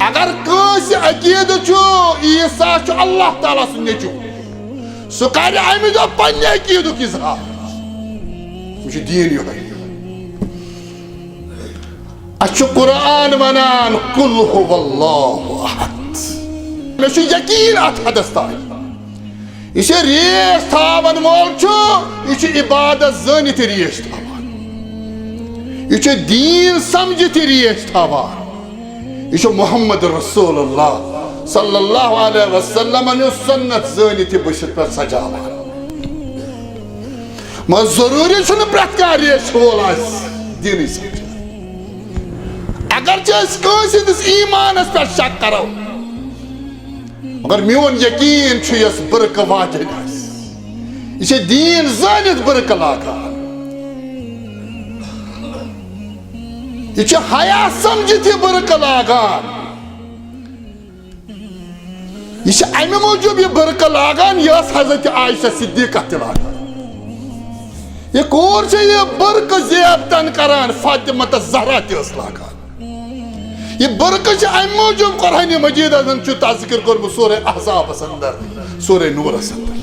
अगर कंस अकीद ईसा अल्लाह ताला सुन नेचू सह कर अमि दो पन्ने अकीदुक इजहार यह दीन यो अच्छु कुरान वनान कुल हुवल्लाहु अहद मे यकीन अत हदस तान यह रेस थावन वोल यह इबादत जानित रेस थावान यह दीन समझित रेस थावान यह मोहम्मद रसूलुल्लाह सल्लल्लाहु अलैहि वसल्लम सुन्नत जानित बशित पे सजावान मगर जरूरी प्रत कह रेस वोल दीन समझ अगर कंस ईमानस पे शक करो मगर मोन यकीन बरक वाजन यह दीन जानित बरक लागान यह हया समझित बरक लागान यह अमे मूजूब यह बरक लागान यह हजरत आयशा सिद्दीक़ा ते लागान यह कोर यह बरक ज़ियारतन करान फातिमा ज़हरा ते लागान यह बरक अमे मूजूब कुरान मजीद तज़किर कोरमुत सूरे अहज़ाबस अंदर सूरे नूरस अंदर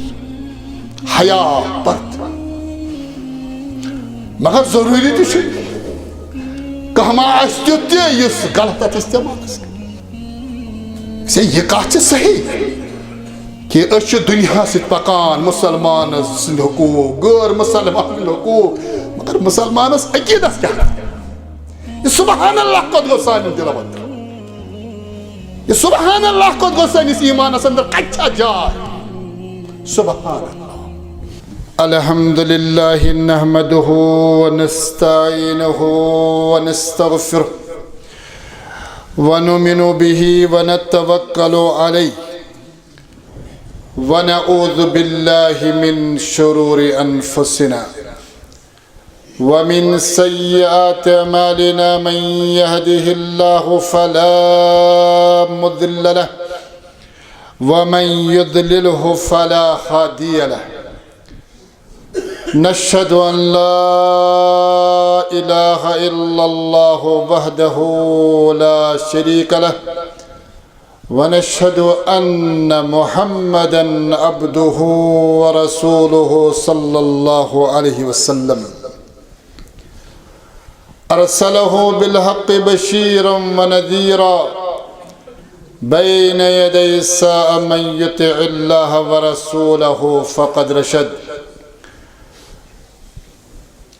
हया परत मगर जरूरी तो कहमा तुत गलत इस्तेमाल से यह कत सही कि दुनिया पकान मुसलमान हकूक गैर मुसलमान हकूक मगर मुसलमानस अकीदस क्या यह सुबहान अल्लाह कत गो सान दिल अंदर यह सुबहान अल्लाह कत गो सानिस ईमानस अंदर कच्छा जाय सुबहान अल्लाह अल्हम्दुलिल्लाहि नहमदुहु व नस्तईनुहु व नस्तगफिरुहु व नुमिनु बिही व नतवक्कलु अलैहि व नऊज़ु बिल्लाहि मिन शुरूरि अनफुसिना व मिन सय्यिआति अमालिना मन यहदिहिल्लाहु फला मुदिल्ल लहु व मन युद्लिलहु फला हादिय लहु नशहदु अन ला इलाहा इल्लल्लाहु वहदहु ला शरीक लहु व नशहदु अन्न मुहम्मदन अब्दुहु व रसूलुहु सल्लल्लाहु अलैहि वसल्लम अरसलहु बिलहक़्क़ि बशीरन व नज़ीरा बैन यदै अस्साअ मन युतिइल्लाह व रसूलहु फ़क़द रशद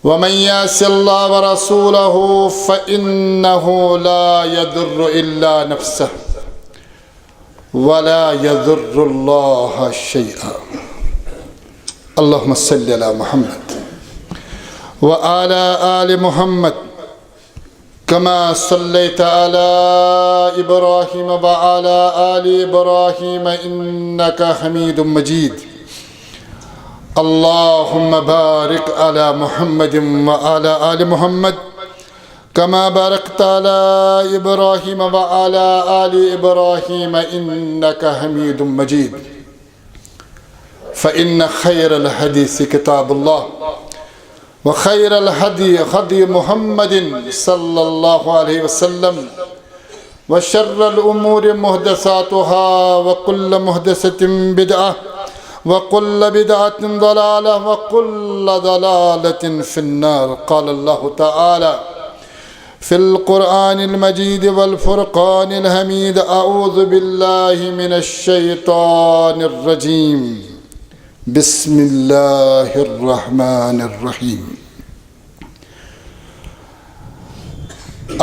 व मन यासिल्लाह व रसूलहु फ़इन्नहु ला यदुर्रु इल्ला नफ्सहु व ला यदुर्रुल्लाह शैअन अल्लाहुम्मा सल्लि अला मुहम्मद व अला आलि मुहम्मद कमा सल्लैत अला इब्राहीम व अला आलि इब्राहीम इन्नका हमीदुम मजीद अल्लाहुम्मा बारिक अला मुहम्मदिन व अला आलि मुहम्मद कमा बारकत अला इब्राहीम व अला आलि इब्राहीम इन्नका हमीदुम मजीद फ़इन्न खैरल हदीस किताबुल्लाह व खैरल हदी हदी मुहम्मदिन सल्लल्लाहु अलैहि वसल्लम व शर्रल उमूरि मुहदसातुहा व कुल्ल मुहदसतिन बिदअह व कुल्ल बिदअतिन दलालह व कुल्ल दलालतिन फिन्नार क़ाल अल्लाहु तआला फ़िल क़ुरआनिल मजीद वल फ़ुरक़ानिल हमीद अऊज़ु बिल्लाहि मिनश शैतानिर रजीम बिस्मिल्लाहिर रहमानिर रहीम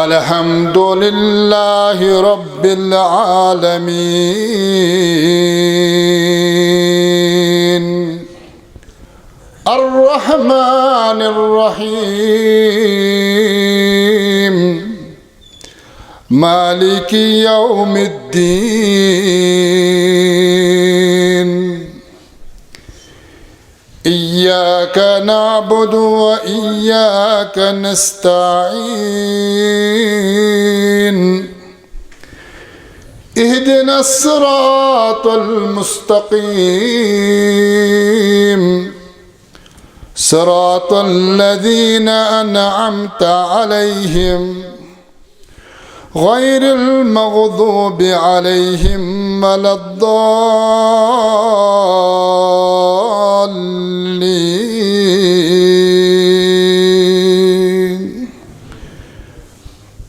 अल्हम्दुलिल्लाहि रब्बिल आलमीन अर्रहमानिर रहीम मालिकी यौमिद्दीन इय्याका नअबुदु व इय्याका नस्तईन इहदिनस सिरातल मुस्तकीम सिरातल लज़ीना अनअमत अलैहिम غير المغضوب عليهم ولا الضالين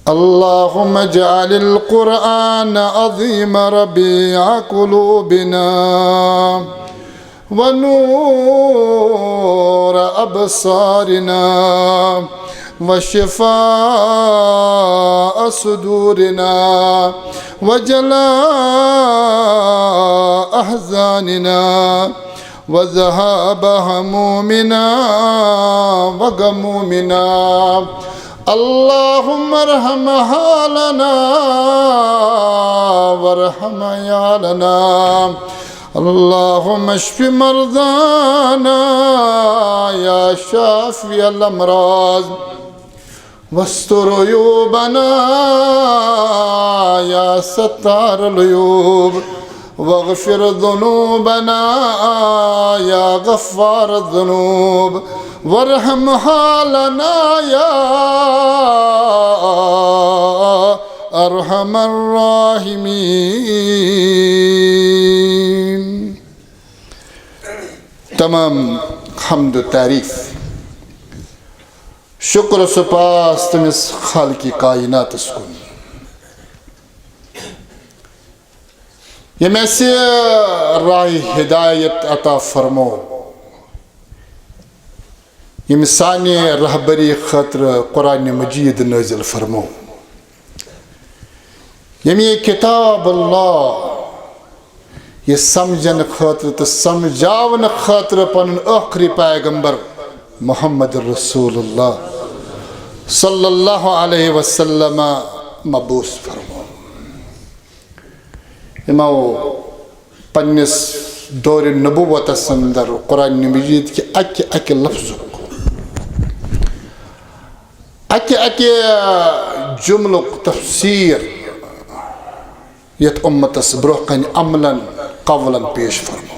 اللهم اجعل القرآن عظيم ربيع قلوبنا ونور أبصارنا وشفاء صدورنا وجلاء أحزاننا وذهاب همومنا وغمومنا اللهم ارحم حالنا وارحم عيالنا اللهم اشف مرضانا يا شافي الأمراض واستر عيوبنا يا ستار العيوب واغفر ذنوبنا يا غفار الذنوب وارحم حالنا يا أرحم الراحمين. تمام حمد तारीफ शुक्र सुपास तमिस खालकी कायनात कुन यम ऐसे राह हिदायत अता फरमो यम साने रहबरी खतर कुरान मजीद नाजिल फरमो यम ये किताब अल्लाह ये समझन खतर तो समझावन खतर पन आखिरी पैगंबर मोहम्मद रसूलुल्लाह सल्लल्लाहु अलैहि वसल्लम मबूस फरमो इमो पन्निस दौर नबुव्वत अंदर कुरान मजीद के अके लफ्ज़ अके जुमलुक तफसीर यत उम्मतस ब्रोकन अमलन कवलन पेश फरमो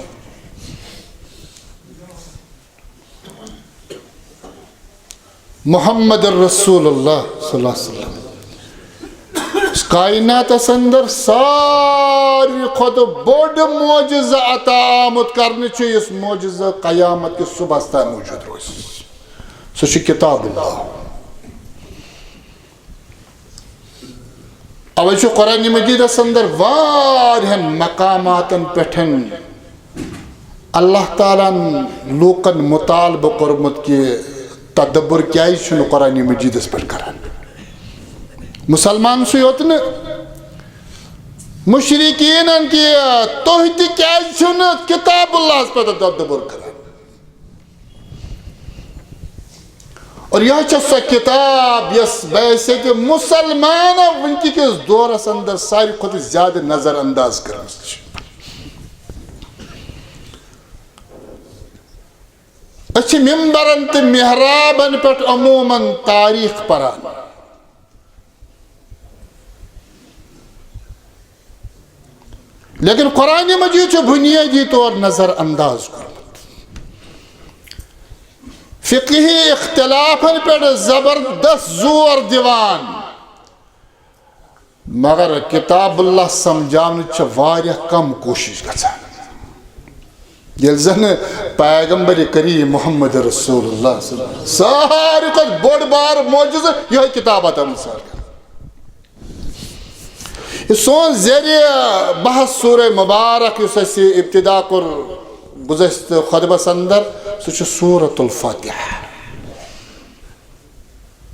मोहम्मद रसूलुल्लाह सल्लल्लाहु अलैहि वसल्लम कायनात अंदर सारी खुद बोड मोजिज़ा अता आमद करने इस मोजिज़ा क़यामत के सुबह तक मौजूद रोज सो किताबुल्लाह अब कुरान मजीद अंदर वारियन मकामातन पेठन अल्लाह ताला लूकन मुतालब कोरमुत के तदब्बुर क्या कुरान मजीद पे करान मुसलमान से योत न मुशरिकीन की तुह क्या किताबुल्लाह पे तदब्बुर करान और यह सो किताब यस वैसे कि मुसलमान वनकिस दौरस अंदर सारी खुद ज्यादा नजर अंदाज कर मिंबरन तो मेहराबन पे अमूमन तारीख परान लेकिन कुरान मजीद बुनियादी तौर नजर अंदाज कर फिक़ही इख्तिलाफन पे जबरदस्त जोर दिवान मगर किताबुल्लाह समझाने वारिया कम कोशिश गछान यह जन पैगंबर करीम मोहम्मद रसूलुल्लाह सारी खुद बोड़ बार मौजूद यह किताब आता मिसाल सोन ज़रिए बहस सूरह मुबारक इब्तिदा कर गुज़श्त खुतबस अंदर सो सूरतुल फातिहा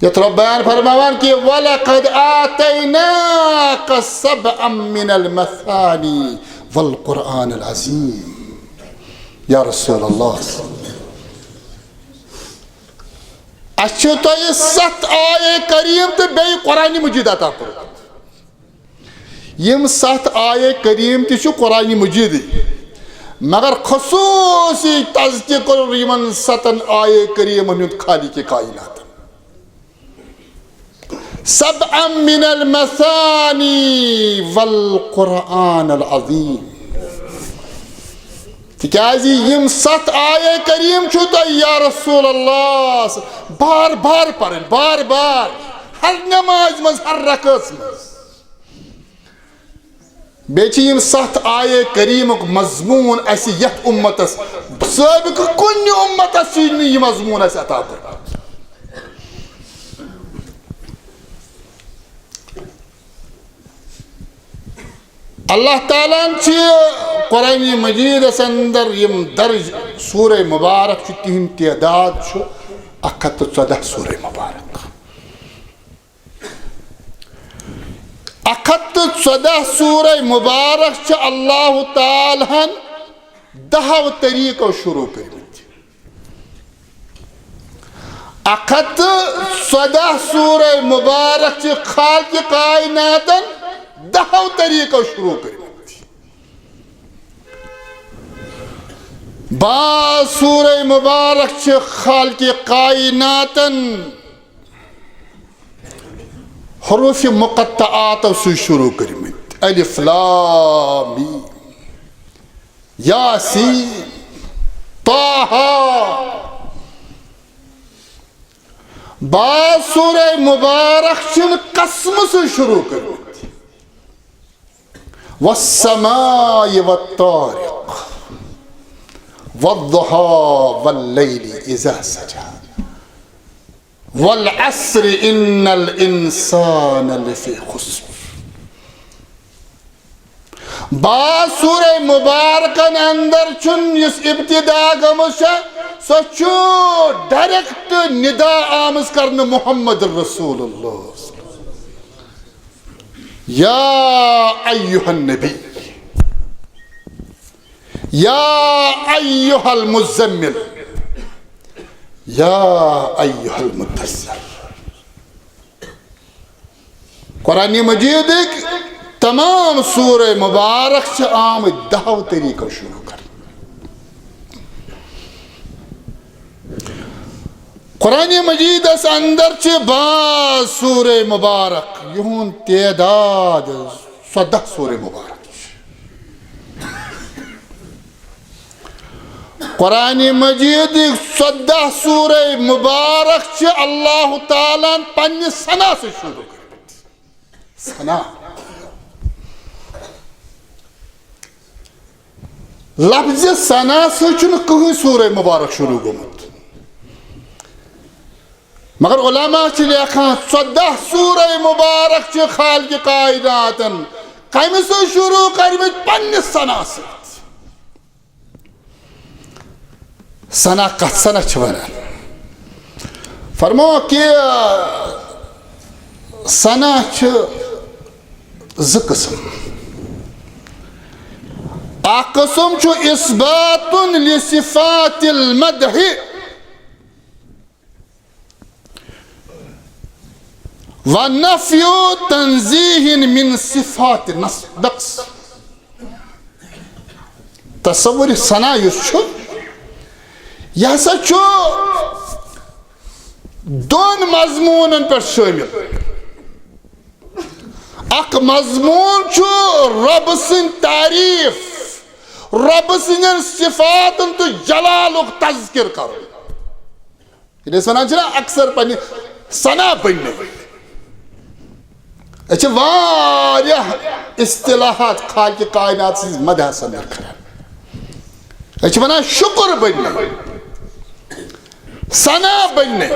यत रब बयान फरमावन कि वलक़द आतैनाका सबअम मिनल मसानी वल कुरआनिल अज़ीम या रसूलल्लाह अच्छे तो ये 7 आये करीम तो बे कुरान मजीद अता कर यम 7 आये करीम तो कुरान मजीद मगर खसूसी तज़किर यमन 7 आये करीम खाली के कायनात सबअम मिनल मसानी वल कुरआनिल अज़ीम तिकाजी यम 7 आये करीम छु तो या रसूल अल्लाह बार बार पढ़न बार बार हर नमाज मज हर रकअत मज बेचीम 7 आये करीमुक मजमून ऐसी यथ उम्मतस साबिक कुन्नि उम्मतस ये मजमून ऐसे अता कर। अल्लाह ताला कुरान मजीद अंदर यम दर्ज सूरह मुबारक तिहन तादाद 114 सूरह मुबारक 114 सूरह मुबारक अल्लाह ताला 10 तरीकों शुरू कर 114 सूरह मुबारक खालिक कायनातन 10 तरीकों शुरू कर बाज सूरह मुबारक खालिक कायनातन हरूफ मुक़त्तआत से शुरू कर अलिफ लाम मीम यासीन ताहा। बाज सूरह मुबारक कसम से शुरू कर वस्समाइ वत्तारिक वद्दुहा वल्लैलि इज़ा सजा वल अस्र इन्नल इंसान लफ़ी खुस्र। बाज सूरह मुबारकन अंदर इस इब्तिदा गमुश सो डायरेक्ट निदा आमज करने मोहम्मद रसूलुल्लाह या अय्युहन नबी या अय्युहल मुज़्ज़म्मिल या अय्युहल मुद्दस्सिर। कुरान मजीद तमाम सूरह मुबारक से आम 10 तरीकों शुरू कर। कुरान मजीद अंदर बाज सूरह मुबारक यूं तादाद 14 सूरह मुबारक। कुरान मजीद 14 सूरह मुबारक अल्लाह ताला पन्ने सना से शुरू कर। सना लफ्ज़ सना से कहीं सूरह मुबारक शुरू गोमुत मगर उलमा लेखान 14 सूरह मुबारक खालिक कायनातन कम से शुरू कर पन्ने सना से। सना कथ सना वनान फरमो कि सना ज़ क़िस्म अख क़िस्म इस्बातुन लिसिफ़ातिल मदह व नफ़्यु तंज़ीहिन मिन सिफ़ात नक़्स। तसव्वुर सना यह हसा दोन मजमून पर शामिल। अख मजमून रब सिंद तारीफ रब सिंदन सिफातन तो जलालुक तज़किर करो। वनान अक्सर पन्ने सना बनने वारियाह इस्तिलाहात खालिक कायनात सिंद मदह अंदर करान वनान शुक्र बनने सना बनने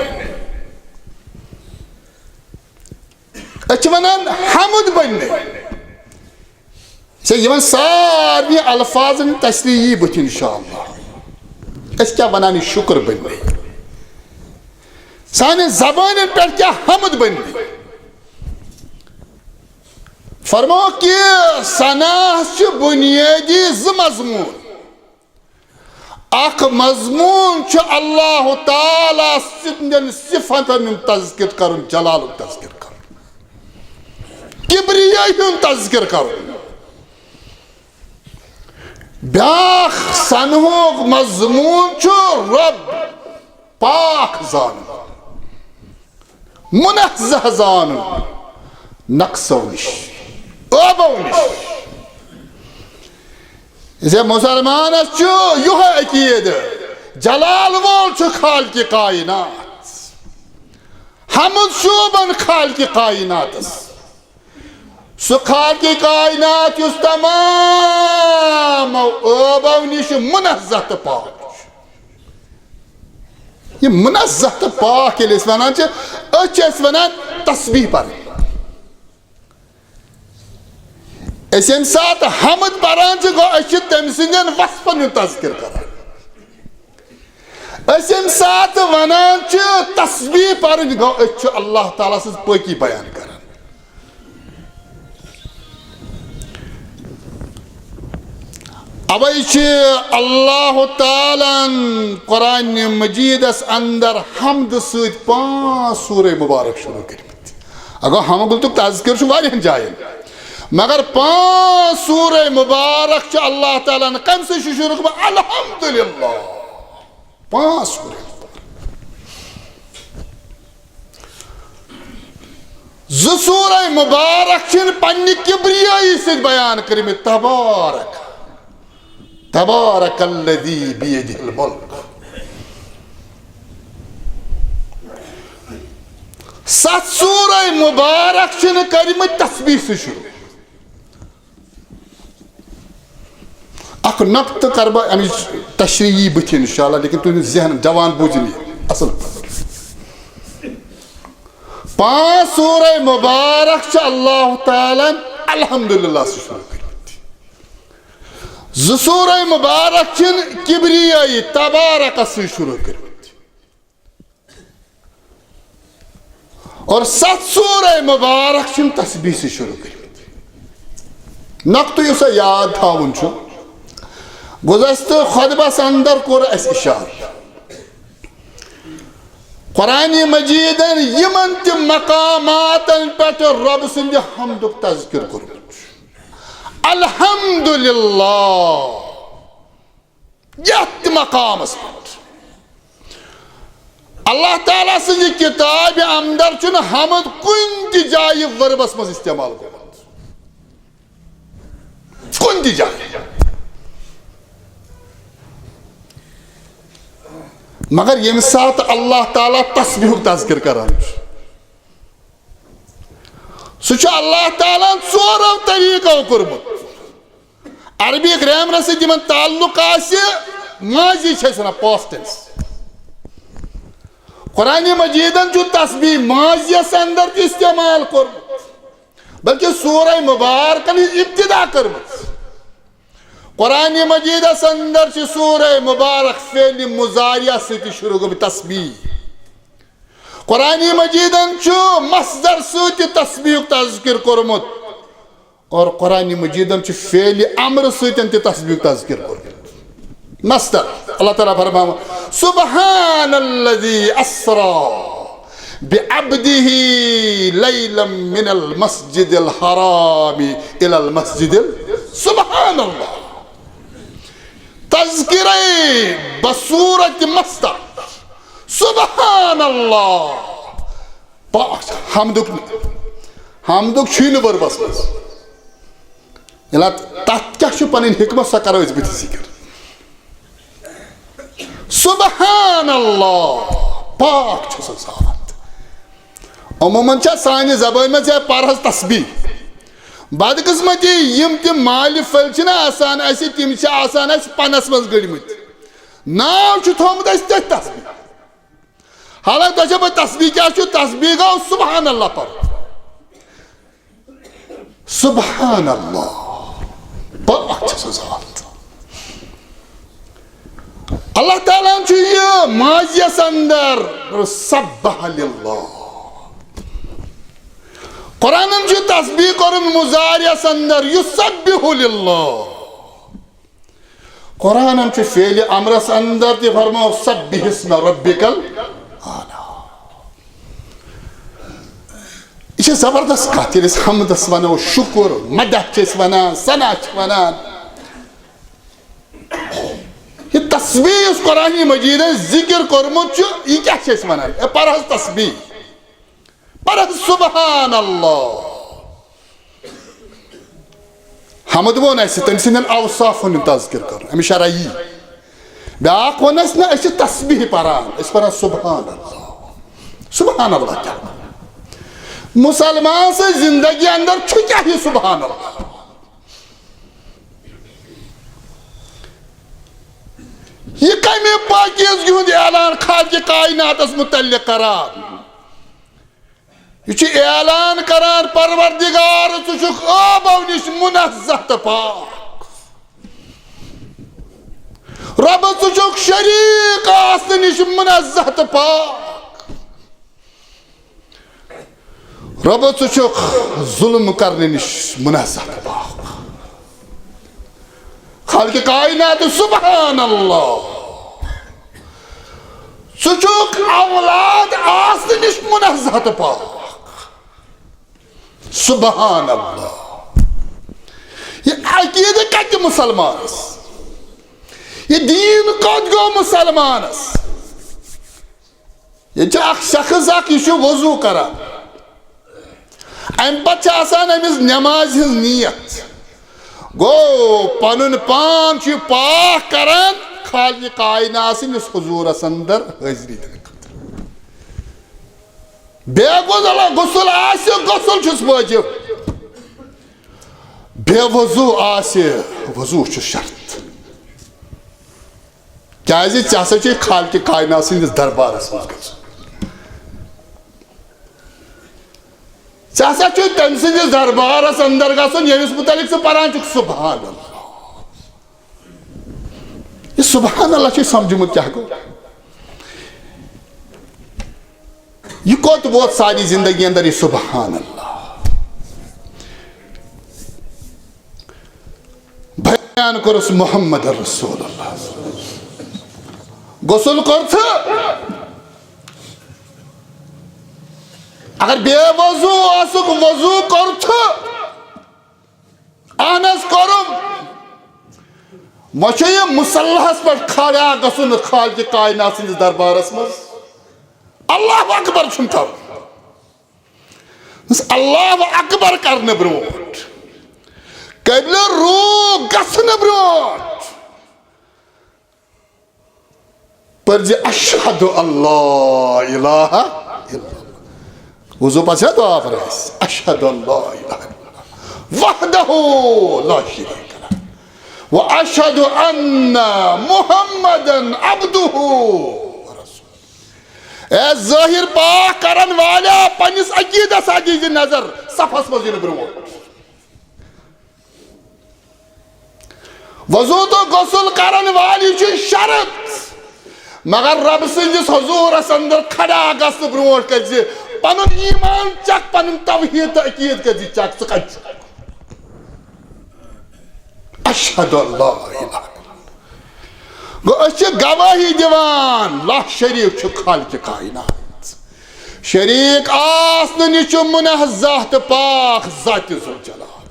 वनान हमुद बनने सारे अल्फाजन तस्रीह बुथ इंशाअल्लाह क्या वनान शुक्र बनने साने ज़बान पर क्या हमुद बनने। फरमो कि सना बुनियादी ज़ मजमून अख मजमून अल्लाह ताला सिंदन सिफतन तज़किर करुन जलालुक तज़किर करुन किब्रियाहुन तज़किर करुन। ब्याख सनहुक मजमून रब पाक जान मुनज़्ज़ह जान नक्सो निश ओबो निश। इसे मुसलमान युह अकीद जलाल वोल खालिक कायनात हमुद शोबन खालिक कायनात सु खाकी कायनात युस तमाम ٲबो निश मुनज़्ज़ह तो पाक ये मुनज़्ज़ह तो पाक ये वनान वनान तस्बीह पर यम सात हमद पारान गो तम सदन वसफन तज़किर करान यम सात वनान तस्बीह पर गो अल्लाह ताला सज पाकी बयान करान अवै अल्लाह ताला कुरान मजीदस अंदर हमद सत 5 सूरे मुबारक शुरू कर अगर हमद तज़किर वारियन जायन मगर 5 सूरे मुबारक अल्लाह ताला ने कम से शुरू अल्हम्दुलिल्लाह 5 सूरे ज़ सूरे मुबारक पन्ने किब्रियाई से बयान कर तबारक तबारकल्लज़ी बियदिहिल मुल्क 7 सूरे मुबारक कर तस्बीह से शुरू अख नक्त कर तशरीही बुथ इंशाअल्लाह लेकिन तुम जहन जवान बूझन असल 5 सूरे मुबारक अल्लाह ताला अल्हम्दुलिल्लाह से शुरू कर 2 सूरे मुबारक किब्रियाई तबारक से शुरू कर और 7 सूरे मुबारक तस्बीह से शुरू कर नक्त युस याद थावन गुज़श्त खुतबस अंदर कोर इशार कुरान मजीदन यमन तम मकामातन पे रब सद हमदुक तज़किर कोरमुत अल्हम्दुलिल्लाह यत मकामस अल्लाह ताला सज किताब अंदर हमद कुन ति जाय वर्बस मज इस्तेमाल कोरमुत कुन ति जाय मगर यम सात अल्लाह ताला तस्बीह तज़किर करान सह अल्लाह ताला 4 तरीक़ो कोरमुत अरबी ग्रामर से ताल्लुक माजी पास्ट टेंस कुरान मजीदन तस्बीह माजियस अंदर इस्तेमाल कोरमुत बल्कि सूरह मुबारकन इब्तिदा करमुत कुरान मजीदस अंदर सूरह मुबारक फेल मुजारिया से शुरू गई तस्बीह कुरान मजीदन मसदर से तस्बीह तज़किर कोरमुत और कुरान मजीदन फेल अम्र से तस्बीह तज़किर कोरमुत मसदर अल्लाह ताला फरमाया सुब्हानल्लज़ी अस्रा बिअब्दिही लैलन मिनल मस्जिदिल हरामी इलल मस्जिदिल सुब्हानल्लाह तज़किरे बसूरत मस्ता सुब्हानल्लाह हमदुक छीन वर्बस मज तथ क्या पन हिकमत सह करो बुथ जिक्र सुब्हानल्लाह पाक ज़ात अमूमन सान ज़बान मज परहज तस्बीह बदकिस्मती यम तम माल फल आसान तिम पनस मज गड़मत नाव थोमुत तस्बीह हालांकि तुझे तस्बीह क्या तस्बीह गो सुब्हानल्लाह पर सुब्हानल्लाह पाक ज़ात अल्लाह ताला ये माजियस अंदर सब्बह लिल्लाह कुरान तस्बीह कर मुजारियस अंदर युसब्बिहु लिल्लाह कुरान फेल अमरस अंदर ते फरमाओ सब्बिह इस्म रब्बिकल आला यह जबरदस्त कथ हमदस वनो शुक्र मदह वनान सना वनान यह तस्बीह कुरान मजीद जिक्र कोरमुत यह क्या वनान परहज तस्बीह परहज सुब्हानल्लाह हमद वो तम सद अवसाफ तज़किर कर अम शराई ब्याक वनस ना तस्बीह परान सुब्हानल्लाह सुब्हानल्लाह क्या मुसलमान से जिंदगी अंदर छु क्या ही सुभान अल्लाह। ये कमे पाकीज़गी हुंद ऐलान खालिक़ कायनातस मुतल्लिक़ करान। ये ऐलान करान परवरदिगार छु छुक आबो निश मुनज़्ज़ह त पाक। रब छु छुक शरीक आसने निश मुनज़्ज़ह त पाक। रब छु छुक जुल्म करने निश मुनज़्ज़ह त पाक। खालिक़ कायनात सुभान अल्लाह। छु छुक औलाद आसने निश मुनज़्ज़ह त पाक। सुभान अल्लाह। ये अकीदे कत मुसलमानस, ये दीन कत गो मुसलमानस। ये शख्स यह वजू करान, अम पे अमिस नमाज हिज नीयत गो पनुन पान पाक करान खालिक़ कायनात सनिस हुजूरस अंदर हाजिरी दिन बेगुसल गुसल आसे गुसल छुस वाजिब, बेवजू आसे वजू छु शर्त। क्या हसा खालिक़ कायनात सनिस दरबारस मज गछुन, हसा तम सदिस दरबारस अंदर गछुन यमिस मुतलिक परान छुक सुभान अल्लाह। ये सुभान अल्लाह समझमुत क्या गो, यह कोत वोत सारी जिंदगी अंदर ये सुभान अल्लाह। बयान करुस मोहम्मद रसूलुल्लाह गुसल कर अगर बेवजू आसुक वजू कर अहनस करुम मे मुसल्लाहस पे खड़ा गसुन खालिक़ कायनात सनिस दरबारस मज अल्लाह अकबर कर अल्लाह अकबर करने ब्रोट कबल रू गसन ब्रोट पर अशहदु अल्लाह इलाहा इल्लल्लाह वजू पछा तो आप अशहदु अल्लाह इलाहा इल्लल्लाह वहदहु ला शरीक लह व अशहदु अन्ना मुहम्मदन अब्दुहु ज़ाहिर पाक करन वाला पनिस अकीदस अजीज नजर सफस मज ब्रो वजू तो गुसल करन वाली शरत मगर रब सदिस हुजूरस अंदर खड़ा गस ब्रो पन ईमान चक पन तौहीद तो अकीद कर चक अशहदु अल्लाह इलाहा गवाही दिवान ला शरीक खालिक़ कायनात शरीक आसने निश मुनज़्ज़ह तो पाक ज़ात ज़ुल जलाल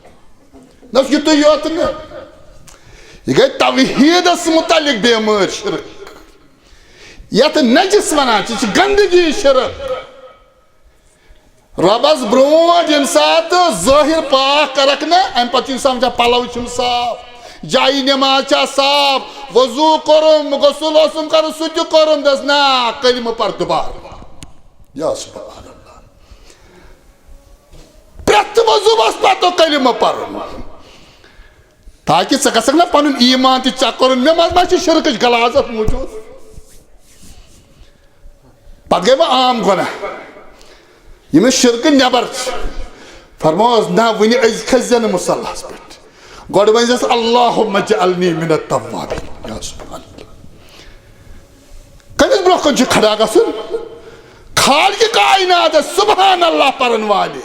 न युत योत न यह गई तौहीदस मुतल्लिक बेमार शिरक यत नजिस वनान गंदगी शिरक रबस ब्रोट यम सात ज़ाहिर पाक करक न अम पे समझा पलव साफ जाई नमाज साफ वजू करुम गुसल कर सह करुम दस ना कलिम पर दोबारा या सुभान अल्लाह प्रत वजू बस तो कलिम पर ताकि ग ना पन ईमान चेक कर मे मज शिरक गलाजत मौजूद पे गई वह आम गुनाह यम शिरक नबर फरमोस ना वन खजन मुसल्लास पे गोड वनस अल्लाहुम्मा जअलनी मिनत तव्वाबीन या सुभान अल्लाह कमिस ब्रो कन खड़ा गसन खालिक़ कायनात सुभान अल्लाह परन वाले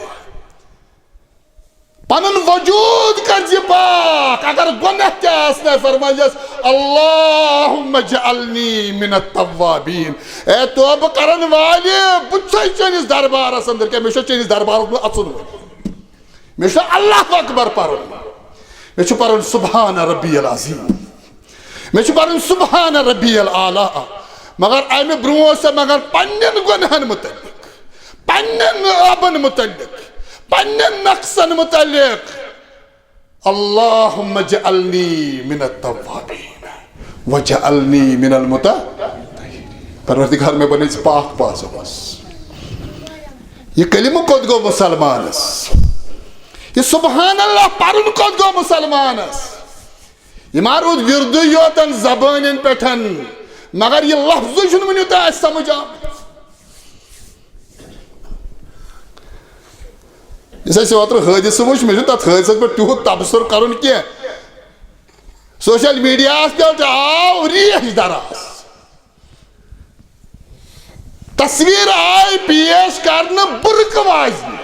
पनन वजूद कर पाक अगर गुनाह क्या आसना फरमायस अल्लाहुम्मा जअलनी मिनत तव्वाबीन ए तौब करन वाले बुछै चनिस दरबारस अंदर के मेश चनिस दरबारस में अचुन मेश अल्लाह अकबर परन मे पर सुबहान रब्बियल अज़ीम मे पर सुबहान रब्बियल आला मगर अमे ब्रो मगर पन्न गुनहन मुतल्लिक पन्न अबन मुतल्लिक पन्न नक्सन मुतल्लिक अल्लाहुम्मा जअलनी मिनत तव्वाबीन व जअलनी मिनल मुतत्तहिरीन परवरदिगार में बने पाक पास बस ये कलिम कोत गो मुसलमानस, ये सुबहान अल्लाह परुन कोत गो मुसलमानस, ये मारूद विर्दु योतन जबान पेठन, मगर ये लफ्ज़ जुन मुनिता समझ आ। जैसे ओत्र हादिस वुच मे तथ हादिस पे तुह तबसर करुन के सोशल मीडिया पे आव रेश दराज तस्वीर आई पेश करने बुरक वाजन।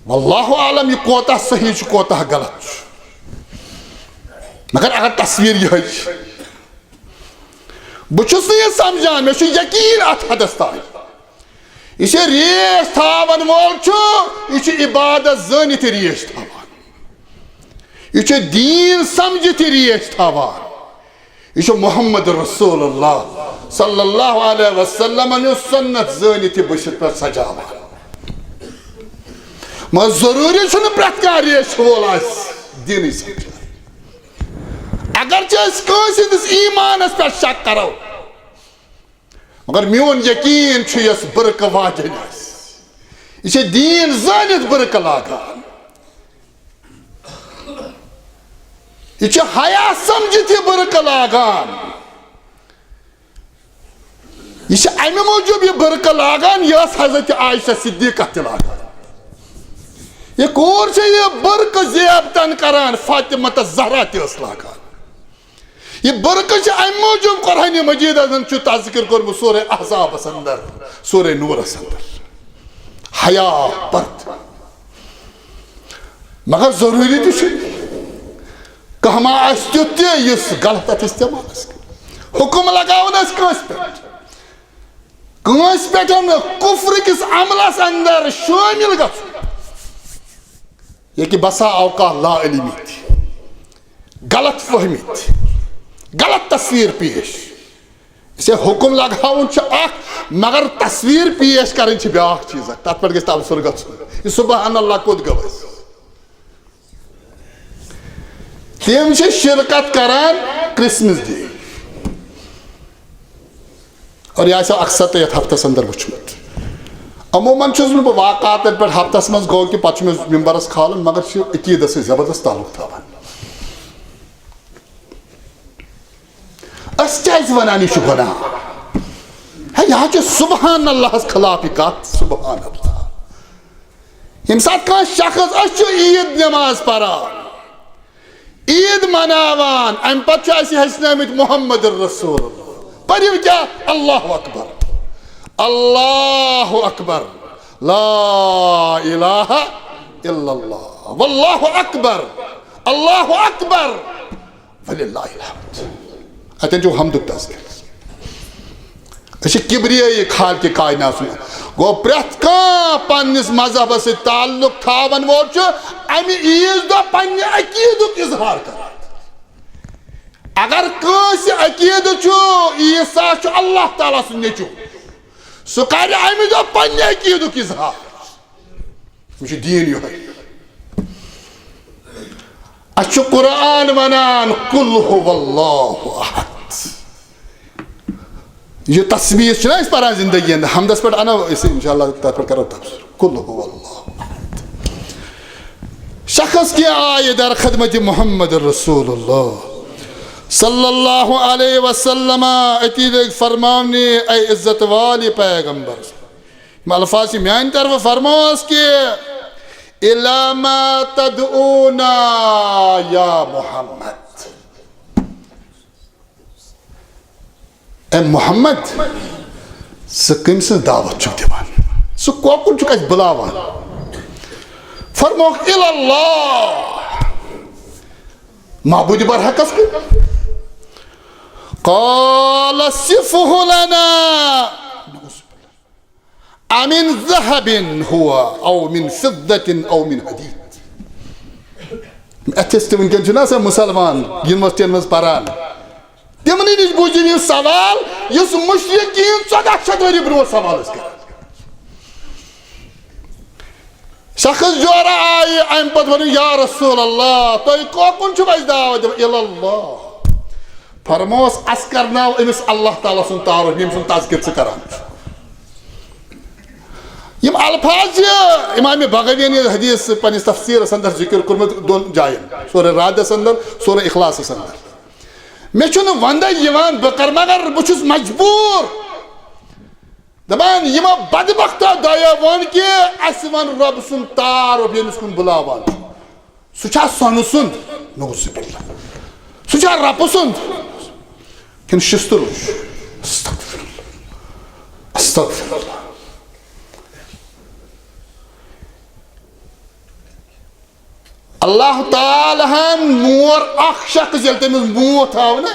वल्लाहु आलम ये कोता सही कोता गलत, मगर अगर तस्वीर यह बहुस समझान मे यकीन अत हदस तान यह रेश थावन वोल यह इबादत जानित रेश थावान, यह दीन समझित रेश थावान, यह मुहम्मद रसूलुल्लाह सल्लल्लाहु अलैहि वसल्लम सुन्नत जानित बसित पे सजावान। मगर जरूरी प्रत कह रेश वोल दीन समझ। अगर ईमानस पे शक करो, मगर मोन यकीन यस बरक वाजन यह दीन जानित बरक लागान, यह हया समझित बरक लागान, यह अमे मूजूब यह बरक लागान यह हजरत आयशा सिद्दीक़ा ते लागान। यह कोर यह बरक ज़ेबतन करान फातिमा ज़हरा ते लागान। यह बरक अम मूजूब कुरान मजीद तज़किर कोरमुत सूरे अहज़ाबस अंदर सूरे नूरस अंदर हया पर्त। मगर जरूरी कहमा तुत गलत अत इस्तेमाल हुक्म लगावन पे कुफ्र किस अमलस अंदर शामिल ग कि बसा अवका ला इल्मी गलत फहमित गलत तस्वीर पेश इसे हुक्म लगावन मगर तस्वीर पेश कर ब्या चीज तथ पे तबसर ग सुबहान अल्लाह कोत गवस तम शिरकत करान क्रिसमस डे और यह अक्सर तो ये हफ्तस अंदर वुचमुत। अमूमन बह वाक़ात पे हफ्तस मज गो कि पे मिम्बरस खालन, मगर अकीदत से जबरदस्त ताल्लुक थावान। वनान यह गुनाह है, यह सुबहान अल्लाह खिलाफ कत सुबहान अल्लाह। यम सात कह शख्स ईद नमाज परान ईद मनावान अम पे हसनमित मोहम्मद रसूलुल्लाह पढ़ियो क्या अल्लाहु अकबर अल्लाहु अकबर ला इलाहा इल्लल्लाह वल्लाहु अकबर अल्लाहु अकबर वलिल्लाहिल हम्द। अतन जो हमदुक तज़किर किब्रिया खाल के कायनात गो प्रत पन्निस मजहब से ताल्लुक थावन वोल अमि ईद दो पन्ने अकीदुक इजहार कर। अगर कंस अकीद ईसा अल्लाह ताला सुन नेचु सह कर अमि दो पन्ने अकीदुक इजहार दीन यो अछ कुरान वनान कुल हुवल्लाहु अहद। यह तस्वीर परान जिंदगी हमदस पे अनो इंशाअल्लाह तथ पे करो तबसर कुल हुवल्लाहु अहद। शख्स के आए दर खदमत मोहम्मद रसूलुल्लाह सल्लल्लाहु अलैहि वसल्लम अतीद फरमावने ऐ इज्जत वाले पैगंबर अल्फाज मान तरफ फरमास के इलामा तदऊना या मोहम्मद, ए मोहम्मद कम दावत दिवान सह कोकुन बुलावान फरमोक इल्लाह माबूद बरहकस क़ाल सिफ़हु लना अमिन ज़हबिन हुआ औ मिन फ़िद्दतिन औ मिन हदीद। अथस वनकन से मुसलमान यूनिवर्सिटी मज परान तमन नश बूझन यह सवाल इस मुशरिकीन 1400 वरी ब्रो सवाल कर। शख्स जोरा आए अम पे वन या रसूल अल्लाह तुम कोकुन दावत इल्लल्लाह फरमोस अस करनाव अमिस अल्लाह ताला सुन तारुफ यम सुन तज़किर करान यम अल्फाज इमाम बगवी ने हदीस पन्निस तफसीरस अंदर जिक्र कोरमुत दोन जायन सूरह रादस अंदर सूरह इखलासस अंदर मे छुन वंद यवान बह कर मगर बह छुस मजबूर दपान यम बदबख्त दया वन कि अस वन रब सुन तारुफ यमिस कुन बुलावान सुछा सन सुन नौजुबिल्लाह सुछा रब सुन किन शिस्तुर अस्तगफिरुल्लाह अस्तगफिरुल्लाह अल्लाह ताला मोर अख शख्स ये तमिस मोत आव ना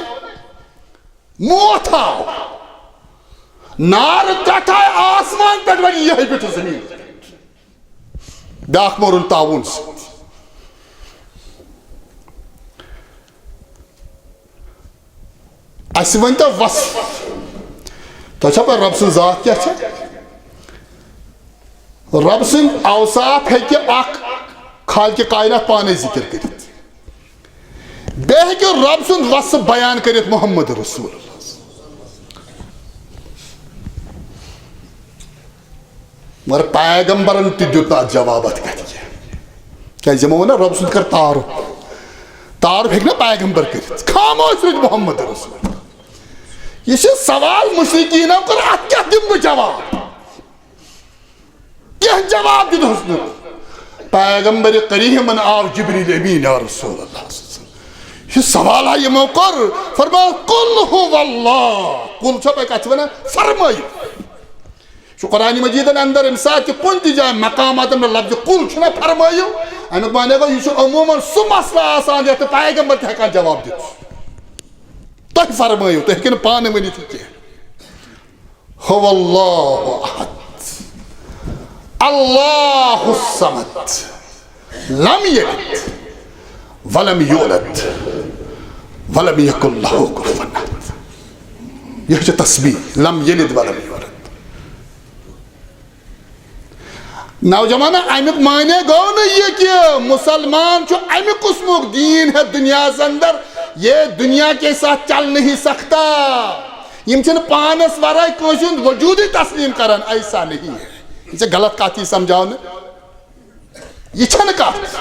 मोत आव नार तथा आसमान पे वन यही पे जमीन ब्याख मोरुन ताउन अस वन तो वस तो पे रब सुन जात क्या रब सुन अवसाफ है कि अख खाल के कायनात पाने जिक्र कर रब सुन वस बयान कर मोहम्मद रसूल मगर पैगंबरन तुत जवाब क्या जमो ना रब सुन कर तारुफ हे पैगंबर कर खामोश रुक मोहम्मद रसूल यह सवाल मुशरिकीन कर अत क्या दिम जवाब क्या जवाब दिस पैगंबर करीमन आव जिब्रील अमीन या रसूल अल्लाह यह सवाल है यमो कर फरमाया कुल हुवल्लाह कुल छ पे कछ वना फरमायो शु कुरान मजीद अंदर इंसान के कुन ति जाय मकामात में लफ्ज कुल छना फरमायो अनु माने को यह अमूमन सु मसला आसान है पैगंबर ते जवाब दित तो फरमायो तो हेकन पान वनी थे हुवल्लाहु अहद अल्लाहु समद लम यलिद वलम यूलद वलम यकुल लहु कुफुवन अहद यह तस्बीह लम यलिद वलम यूलद नौजवान अमुक माने गो न यह कि मुसलमान जो अमुक कुस्मुक दीन है दुनिया के अंदर ये दुनिया के साथ चल नहीं सकता यम पानस वराय कौन वजूद तस्लीम करान ऐसा नहीं है ये गलत कथ समझाओ न यह कथ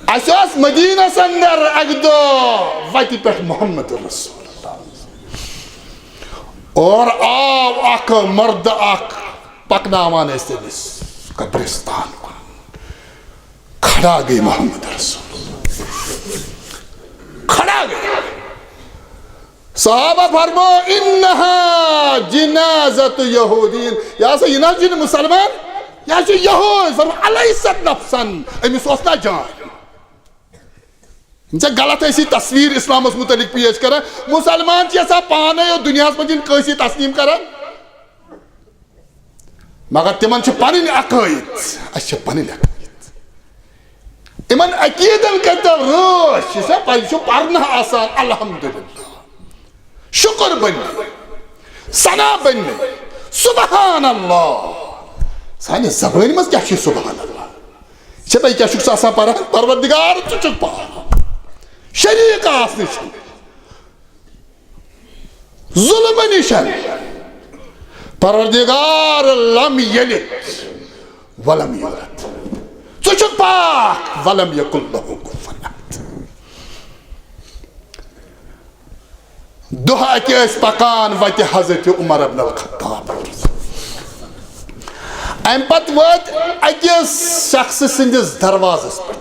अस मदीनस अंदर अक दो वत पे मोहम्मद रसूल और आव अख मर्द अख पकनावान कब्रिस्तान खड़ा गई मोहम्मद रसूल खड़ा गई सहाबा फरमो इन्नहा जिनाजत यहूदीन या से इना जिन मुसलमान या से यहूद फरमो अलैसत नफ्सन अमिस ओसना जान इनसे गलत ऐसी तस्वीर इस्लाम मुतलिक पेश कर मुसलमान ऐसा पाने और दुनिया में कैसी तस्लीम कर मगर तिमन पन अकायद अस पन अकायद इमन अकीदन कर रश पर्न आसान अल्हम्दुलिल्लाह शुक्र बन सना बन सुबहान अल्लाह सानी जबान मज क्या सुबहान अल्लाह तह क्या पान परवरदिगार चुक पान शरीक आसन जुल्म निशन परवरदिगार लम यलिद वलम यूलद चुक पाक वलम यकुल लहु कुफुवन अहद दुहा के पकान वत हजरत उमर इब्न अल खत्ताब अम पत वत अकिस शख्स सिंदिस दरवाजस पे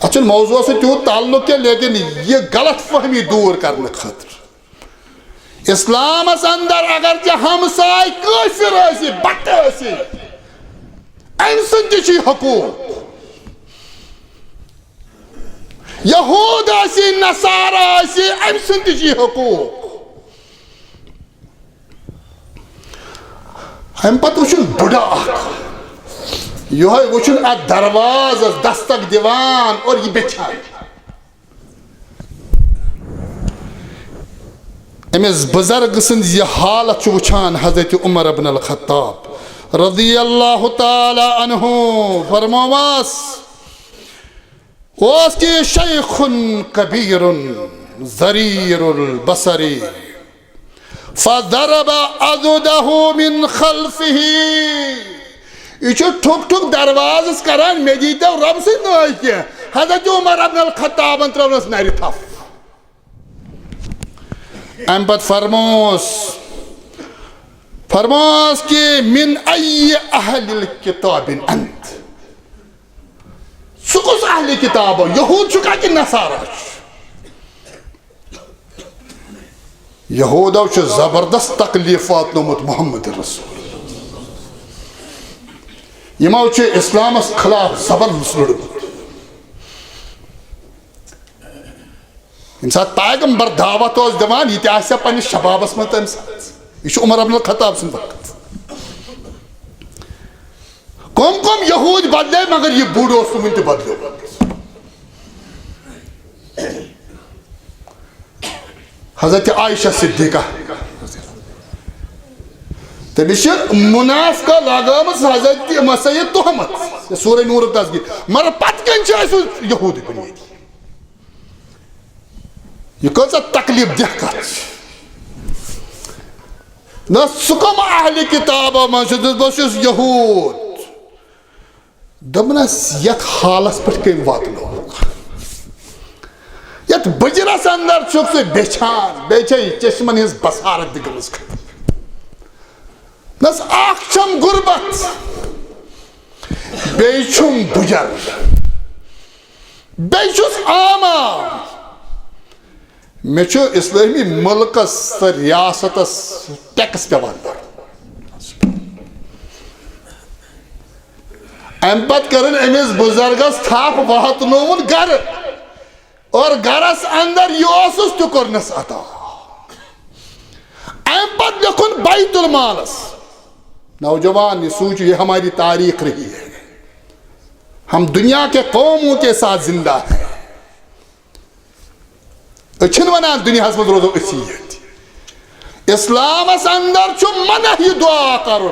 अच्छा मौजू से त्यूत ताल्लुक है लेकिन ये गलत फहमी दूर करने खातिर इस्लामस अंदर अगर जो हमसाय काफिर आसी बट आसी अम सुंद हकूक यहूद आसी नसारा आसी अम सुंद हकूक अम पत वुचुन बुढ़ा यह वुचुन अत दरवाज दस्तक दिवान और यह बेचान अमिस बुजुर्ग सद यह हालत वुचान हजरत उमर इब्न अल खत्ताब रज़ियल्लाहु ताला अन्हु फरमावास ओस के शैखुन कबीरुन ज़रीरुल बसरी فضرب عضده من خلفه ये ठुक ठुक दरवाज़ करान मे दीतो रब से नई के हज़रत उमर इब्न अल खत्ताब त्रोनस नरि थफ अम पत फरमोस कि मिन अय्य अहलिल किताबिन अंत सुकुस अहली किताब यहूद चुका कि नसारा यहूदो जबरदस्त तकलीफात नोमुत मोहम्मद रसूल यमो इस्लामस खिलाफ जबरदस्त लड़मुत यम सात पैगंबर दावत दिवान यह पे शबाबस मज तम सात यह उमर इब्न अल खत्ताब सुन वक्त कम कम यहूद बदले मगर यह बुढ़ वन तो बदलो हजरत आयशा सिद्दीका तमिस मुनाफिका लगाम हजरत मसयद तोहमत सूरह नूर तस्गीर मगर पत कन यहूद बुनियादी यह कौन तकलीफ दह कत न सुकम अहले किताब मज बस यहूद दपनस यथ हालस पे कम वातनो यथ बजरस अंदर से बेचान बे चश्मन हज बसारत गमज नस आखम गुरबत बेचुम बुजर बेचुस आमा मे इस्लामी मुल्कस रियासतस टैक्स पेवान अम पत करन अमिस बुजुर्गस थाप वातनोन गर और गरस अंदर यह तो कर्नस अता अम पत लिखुन बैतुल मालस नौजवान ये सोचो ये हमारी तारीख रही है हम दुनिया के कौमों के साथ जिंदा हैं वन दुनिया मज रोजो असीयत इस्लामस अंदर मना यह दुआ कर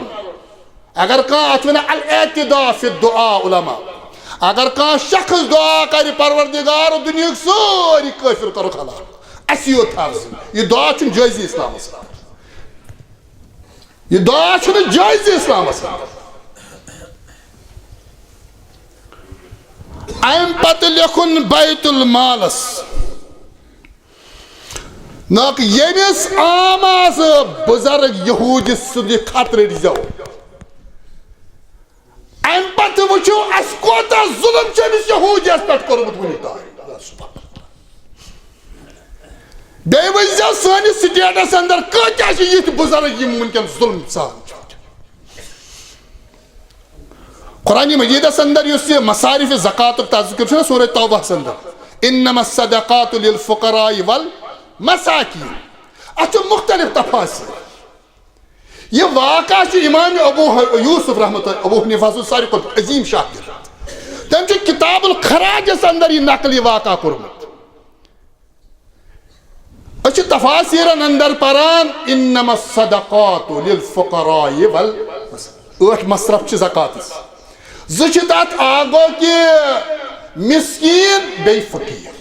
अगर कह अल एतिदा फि दुआ उलमा अगर कह शख्स दुआ कर परवरदिगार दुनिया सारी काफिर कर खलाक असियत यह दुआ जायज इस्लामस यह दुआ जायज इस्लामस अम पत लिखुन बैतुल मालस नक यमिस आमास बुजुर्ग यहूदी सुन खत रटो अम पत वो अस कोता जुल्म यहूदियस पे कोर्मुत वन बे वो सानिस स्टेटस अंदर कत्या यथ बुजुर्ग वनकन जुल्म सान कुरान मजीदस अंदर मसारिफ ज़कात तज़किर सूरह तौबह अंदर इन्नमा सदक़ातु लिल फुक़राइ वल मसाकीन अत मुख्तलिफ तफासिर यह वाक़ा इमाम अबू यूसुफ रहमत अबू हनीफा सारी अजीम शाकिर तम किताबुल खराजस अंदर यह नकली वाक़ा कोर्मुत तफासिरन अंदर परान इन्नमा सदक़ातु लिल फुक़राइ वल मसाकीन मसरफ ज़कातस ज़त आगो कि मिस्कीन बे फकीर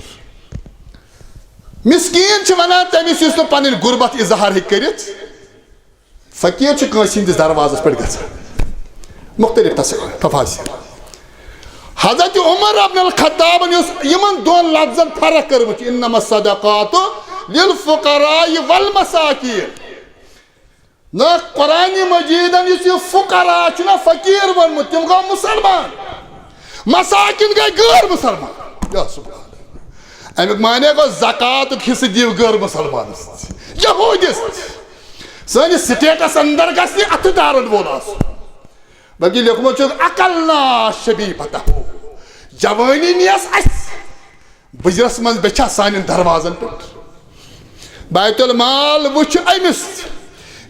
मिस्कीन वनान तमिस पन गुरबत इजहार कर फकीर कंस दरवाजस पे ग मुख्तलिफ तफासिर हजरत उमर इब्न अल खत्ताबन यमन दोन लफ्जन फर्क कर्मुत इन्नमा सदक़ातु लिल फुक़राइ वल मसाकीन न कुरान मजीदन फुकरा फकीर वनमुत तम गो मुसलमान मसाकिन गई गैर मुसलमान अमुक माने गो ज़कात हिस्से दिव गैर मुसलमान यहूदिस सानिस स्टेटस अंदर गि अतदारन वोल बल्कि लिखमुत अकलना शबीबतह जवानी नियस बुजरस मज बेचा सान दरवाजन पे बैतुल माल वुच अमिस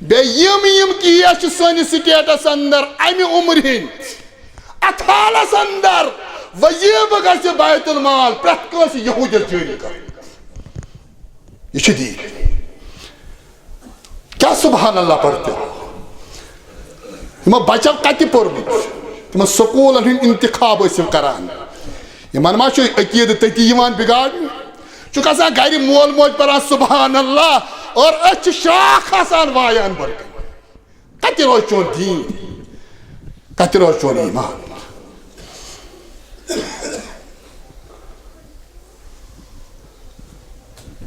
बे यम केस सानिस स्टेटस अंदर अमि उम्र हिंद अत हालस अंदर वजीब गि बैतुल माल प्रत कंस यहूदियस जारी कर यह दीन क्या सुबहान अल्लाह पढ़ते हो तम बचो कत पोर्मुत तम स्कूलन हंद इंतखाब करान इन मा अकीद तती बिगाड़ गर मोल मोज परान सुबहान अल्लाह और अच्छ शाख आसान वायान बरक कत रोज चोन दीन कत रोज चोन ईमान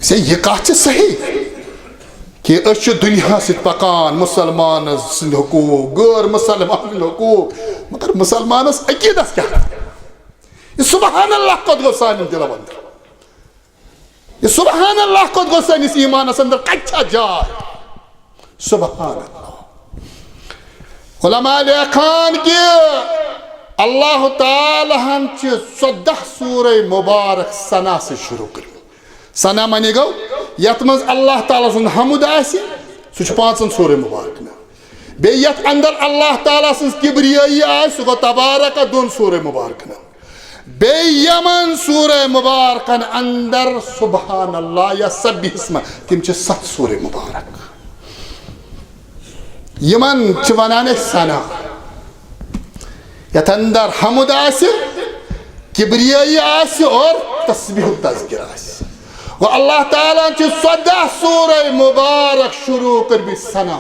से ये कत सही कि दुनिया सत पकान मुसलमान हकूक गैर मुसलमान हकूक मगर मुसलमानस अकीदस क्या ये सुबहान अल्लाह कत गो सान दिल अंदर ये सुबहान अल्लाह कत गो सानिस ईमानस अंदर कच्छा जाय सुबहान अल्लाह उलमा लेखान कि अल्लाह ताला हन 14 सूरह मुबारक सना से शुरू कर सना मानी गो यत मज अल्लाह ताला सुन हमुद आसि सह 5 सूरह मुबारक में बे यत अंदर अल्लाह ताला सुन किब्रियाई आसि सह गो तबारक 2 सूरह मुबारक में बे यमन सूरह मुबारक अंदर सुबहान अल्लाह या सब्बिस्म तिम 7 सूरह मुबारक यमन वनान सना यत अंदर हमुद आसि किब्रियाई आसि और तस्बीह तज़किर आसि वो अल्लाह ताला 14 सूरह मुबारक शुरू कर भी सना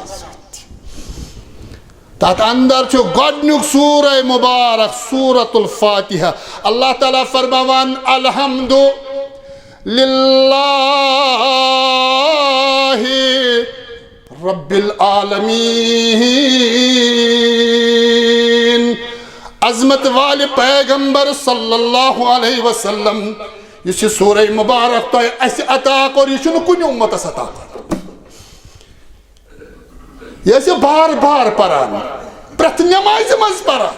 तथ अंदर गोडनुक सूरह मुबारक सूरतुल फातिहा अल्लाह ताला फरमावन अलहम्दु लिल्लाहि रब्बिल आलमीन अजमत वाले पैगंबर सल्लल्लाहु अलैहि वसल्लम यह सूरह मुबारक तो अता कर यह कुन उम्मतस अता यह बार बार परान प्रथ नमाज मज परान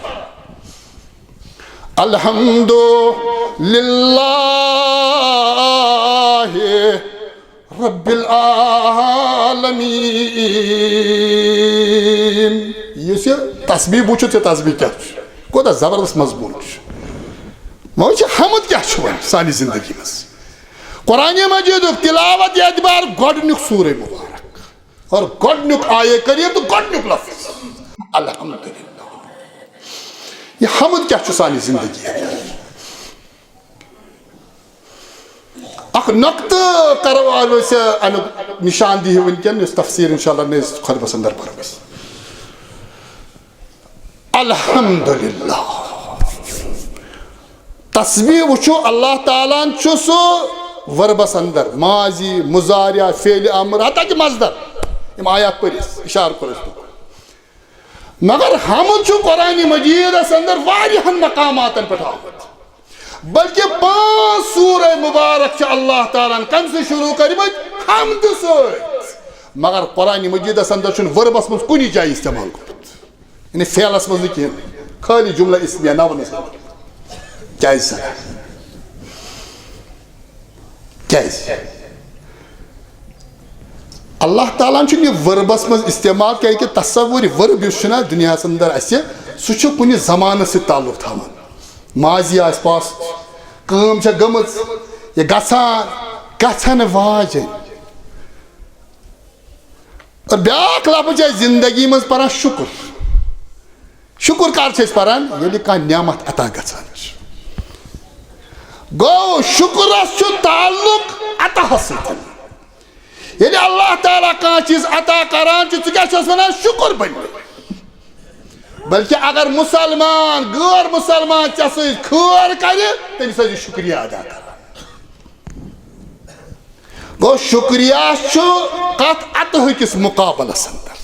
अलहम्दु लिल्लाहि रब्बिल आलमीन यह तस्बीह बुझ तस्बीह क्या कोता जबरदस्त मजमून वो हमद क्या सानी जिंदगी मज कुरान मजीद तिलावत एतबार गोडनुक सूरह मुबारक और गोडनुक आये करिए तो गोडनुक लफ्ज़ अल्हम्दुलिल्लाह ये हमद क्या सानी जिंदगी अख नक्त करो निशानदी वनकन तफसीर इंशाअल्लाह ने खुतबस अंदर पर अल्हम्दुलिल्लाह तस्बीह वो अल्लाह ताला सो वर्बस अंदर माजी मुजारिया फेल अमर हता कि मजदर इम आयात पर इशार कर मगर हम कुरान मजीद अंदर वारियहन मकामातन पे बल्कि 5 सूरह मुबारक अल्लाह ताला कम से शुरू करमत हमद सत मगर कुरान मजीद अंदर वर्बस मज कुन जाय इस्तेमाल कर यानी फेलस मज कह खाली जुमला इसमिया नवन क्या अल्लाह ताला वर्बस मज इस्तेमाल क्या तस्वुर वर्ब दुनिया अंदर सह कुन जमान से ताल्लुक थान माजी पास कम गम ये गन वाजन और ब्याक लफ्ज जिंदगी मज पान शुक्र शुक्र कर पान ये कह नेमत अता गसान गो शुक्रस ताल्लुक अता ये अल्लाह ताला कह चीज अता करान क्या वन शुक्र बन बल्कि अगर मुसलमान गैर मुसलमान खर कर तमिस शुक्रिया अदा कर गो शुक्रिया कत अतहकिस मुकाबलस अंदर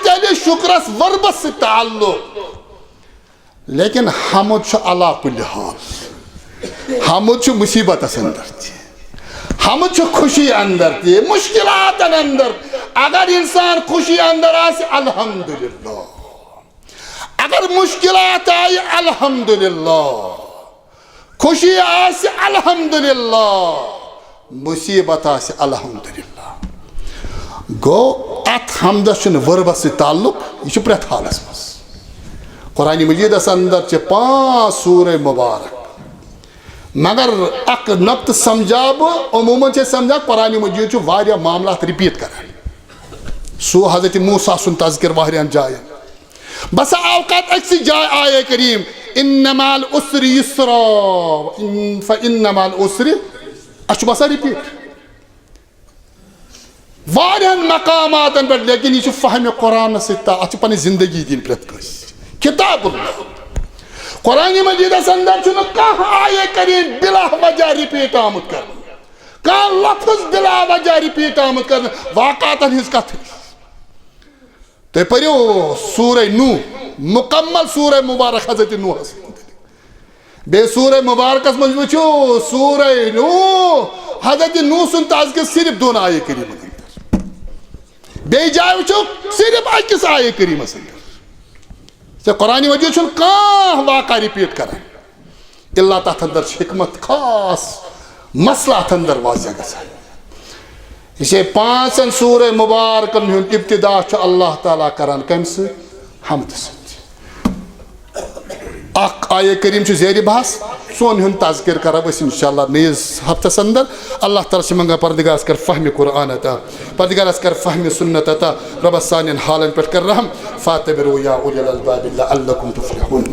तेल शुक्रस वर्बस ताल्लुक लेकिन हमद अला कुल हाल हमद मुसीबत अंदर हमद खुशी अंदर मुश्किलात अंदर अगर इंसान खुशी अंदर अल्हम्दुलिल्लाह अगर मुश्किलात आई अल्हम्दुलिल्लाह खुशी अल्हम्दुलिल्लाह मुसीबत अल्हम्दुलिल्लाह गो अत हमदस वर्बस ताल्लुक यह प्रेथ हालस मज कुरान मजीद अंदर 5 सूरह मुबारक मगर अक नक्त समझा अमूमन समझा कुरान मजीद वारिया मामलात रिपीट कर सो हजरत मूसा सुन तज़किर वारियान जायन बस औकात अक्स जाय आये करीम इन्नमाल उस्रि युस्रा फ़इन्नमाल उस्रि अश बसा रिपीट वारियन मकामातन पे, लेकिन ये फहम कुरान सत पन जिंदगी दिन प्रत किताब कुरान मजीद अंदर आये करीम बिला वजह रिपीट आमुत कर, कह लफ्ज बिला वजह रिपीट आमुत कर, वाक़ातन हिज कथ तो पढ़ो सूरह नूह, मुकम्मल सूरह मुबारक हज़रत नूह बे सूरह मुबारकस मज वुचो सूरह नूह हज़रत नूह सुन तज़किर सिर्फ दोन आये करीम बे जाय वुचो सिर्फ अकिस आये करीम से कुरान मजीद छुन काह वाक़ा रिपीट करान इल्ला तथ अंदर हिकमत खास मसला अथ अंदर वाज़ह गसान। इसे पांचन सूरह मुबारकन हुंद इब्तिदा अल्लाह ताला करान कम से हमद से अख आये करीम ज़ेर बहस सोन हुंद तज़किर करब इंशाअल्लाह नयस हफ्तस अंदर। अल्लाह ताला से मंगा परदिगार कर फहम कुरान अता, परदिगार कर फहम सुन्नत अता, रब सानियन हालन पर कर रहम। फातबिरू या उलिल अलबाब लअल्लकुम तुफ्लिहून।